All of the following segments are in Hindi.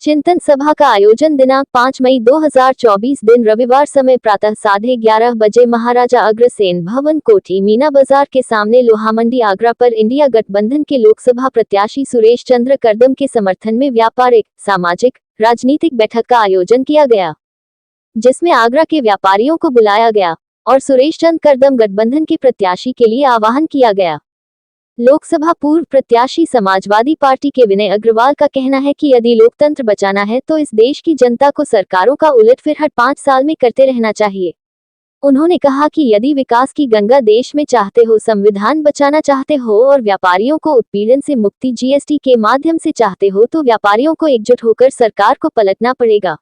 चिंतन सभा का आयोजन दिनांक 5 मई 2024 दिन रविवार समय प्रातः 11:30 बजे महाराजा अग्रसेन भवन कोठी मीना बाजार के सामने लोहामंडी आगरा पर इंडिया गठबंधन के लोकसभा प्रत्याशी सुरेश चंद्र करदम के समर्थन में व्यापारिक, सामाजिक, राजनीतिक बैठक का आयोजन किया गया, जिसमें आगरा के व्यापारियों को बुलाया गया और सुरेश चंद्र करदम गठबंधन के प्रत्याशी के लिए आह्वान किया गया। लोकसभा पूर्व प्रत्याशी समाजवादी पार्टी के विनय अग्रवाल का कहना है कि यदि लोकतंत्र बचाना है तो इस देश की जनता को सरकारों का उलटफिरहट 5 साल में करते रहना चाहिए। उन्होंने कहा कि यदि विकास की गंगा देश में चाहते हो, संविधान बचाना चाहते हो और व्यापारियों को उत्पीड़न से मुक्ति जीएसटी के माध्यम से चाहते हो तो व्यापारियों को एकजुट होकर सरकार को पलटना पड़ेगा।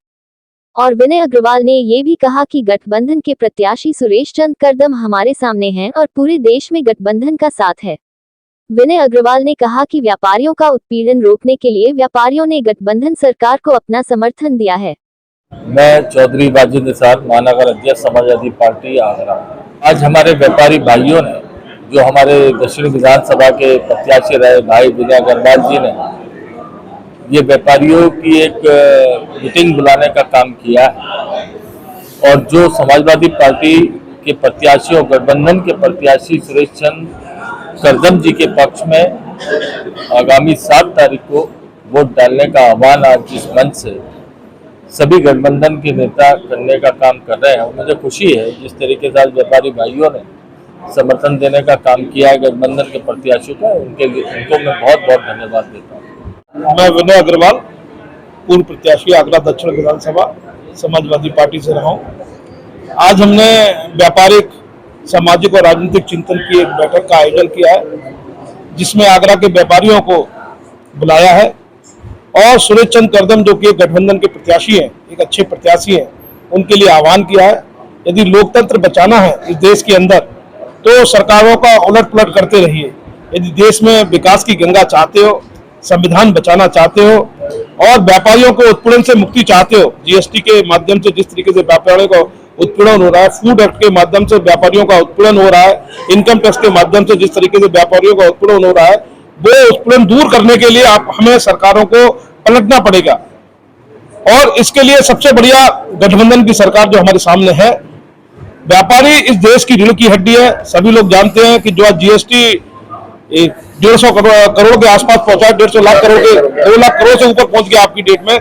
और विनय अग्रवाल ने ये भी कहा कि गठबंधन के प्रत्याशी सुरेश चंद्र करदम हमारे सामने हैं और पूरे देश में गठबंधन का साथ है। विनय अग्रवाल ने कहा कि व्यापारियों का उत्पीड़न रोकने के लिए व्यापारियों ने गठबंधन सरकार को अपना समर्थन दिया है। मैं चौधरी बाजिद निसार, महानगर अध्यक्ष समाजवादी पार्टी आगरा। आज हमारे व्यापारी भाइयों ने, जो हमारे दक्षिण विधानसभा के प्रत्याशी रहे भाई विनय अग्रवाल जी ने, ये व्यापारियों की एक मीटिंग बुलाने का काम किया है और जो समाजवादी पार्टी के प्रत्याशियों, गठबंधन के प्रत्याशी सुरेश चंद्र करदम जी के पक्ष में आगामी 7 तारीख को वोट डालने का आह्वान आज इस मंच से सभी गठबंधन के नेता करने का काम कर रहे हैं। मुझे खुशी है जिस तरीके से आज व्यापारी भाइयों ने समर्थन देने का काम किया है गठबंधन के प्रत्याशियों का, उनको मैं बहुत बहुत धन्यवाद देता हूँ। मैं विनय अग्रवाल, पूर्व प्रत्याशी आगरा दक्षिण विधानसभा समाजवादी पार्टी से रहा हूँ। आज हमने व्यापारिक, सामाजिक और राजनीतिक चिंतन की एक बैठक का आयोजन किया है, जिसमें आगरा के व्यापारियों को बुलाया है और सुरेश चंद्र करदम, जो कि गठबंधन के प्रत्याशी हैं, एक अच्छे प्रत्याशी हैं, उनके लिए आह्वान किया है। यदि लोकतंत्र बचाना है इस देश के अंदर तो सरकारों का उलट पुलट करते रहिए। यदि देश में विकास की गंगा चाहते हो, संविधान बचाना चाहते हो और व्यापारियों को उत्पीड़न से मुक्ति चाहते हो, जीएसटी के माध्यम से जिस तरीके से व्यापारियों को उत्पीड़न हो रहा है, फूड एक्ट के माध्यम से व्यापारियों का उत्पीड़न हो रहा है, इनकम टैक्स के माध्यम से जिस तरीके से व्यापारियों का उत्पीड़न हो रहा है, वो उत्पीड़न दूर करने के लिए हमें सरकारों को पलटना पड़ेगा। और इसके लिए सबसे बढ़िया गठबंधन की सरकार जो हमारे सामने है। व्यापारी इस देश की रीढ़ की हड्डी है। सभी लोग जानते हैं कि जो जीएसटी 150 करोड़ के आसपास पहुंचा, 150 लाख करोड़ के 2 लाख करोड़ से ऊपर पहुंच गया आपकी डेट में,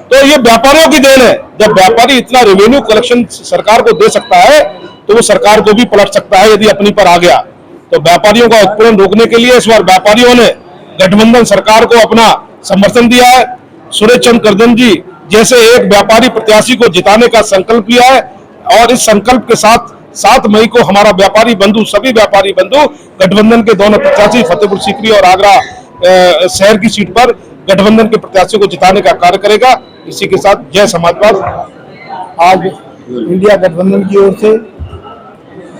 तो ये व्यापारियों की देन है। जब व्यापारी इतना रेवेन्यू कलेक्शन सरकार को दे सकता है तो वो सरकार को भी पलट सकता है यदि अपनी पर आ गया। तो व्यापारियों का उत्पीड़न रोकने के लिए इस बार व्यापारियों ने गठबंधन सरकार को अपना समर्थन दिया है। सुरेश चंद्र करदम जी जैसे एक व्यापारी प्रत्याशी को जिताने का संकल्प लिया है और इस संकल्प के साथ 7 मई को हमारा व्यापारी बंधु, सभी व्यापारी बंधु गठबंधन के दोनों प्रत्याशी फतेहपुर सीकरी और आगरा शहर की सीट पर गठबंधन के प्रत्याशी को जिताने का कार्य करेगा। इसी के साथ जय समाजवाद। आज इंडिया गठबंधन की ओर से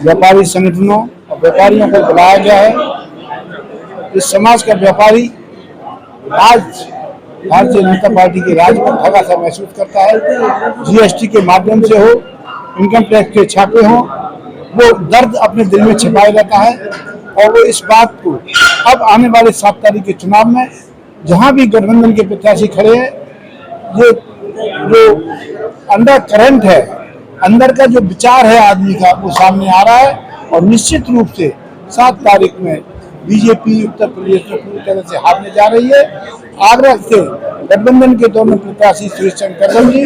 व्यापारी संगठनों और व्यापारियों को बुलाया गया है। इस समाज का व्यापारी आज भारतीय जनता पार्टी के राज पर ठगा सा महसूस करता है। जीएसटी के माध्यम से हो, इनकम टैक्स के छापे हों, वो दर्द अपने दिल में छिपाए रहता है और वो इस बात को अब आने वाले 7 तारीख के चुनाव में जहां भी गठबंधन के प्रत्याशी खड़े हैं, ये जो अंडर करंट है, अंदर का जो विचार है आदमी का, वो सामने आ रहा है। और निश्चित रूप से 7 तारीख में बीजेपी उत्तर प्रदेश में पूरी तरह से हारने जा रही है। आगरा से गठबंधन के दोनों प्रत्याशी सुरेश चंद्र करदम जी,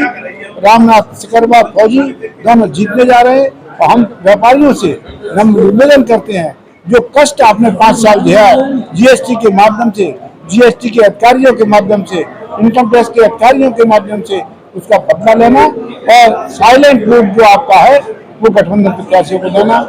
रामनाथ सिकरवा फौजी दोनों जीतने जा रहे हैं। और हम व्यापारियों से हम निवेदन करते हैं, जो कष्ट आपने 5 साल दिया है जीएसटी के माध्यम से, जीएसटी के अधिकारियों के माध्यम से, इनकम टैक्स के अधिकारियों के माध्यम से, उसका बदला लेना और साइलेंट वोट जो आपका है वो गठबंधन प्रत्याशियों को देना।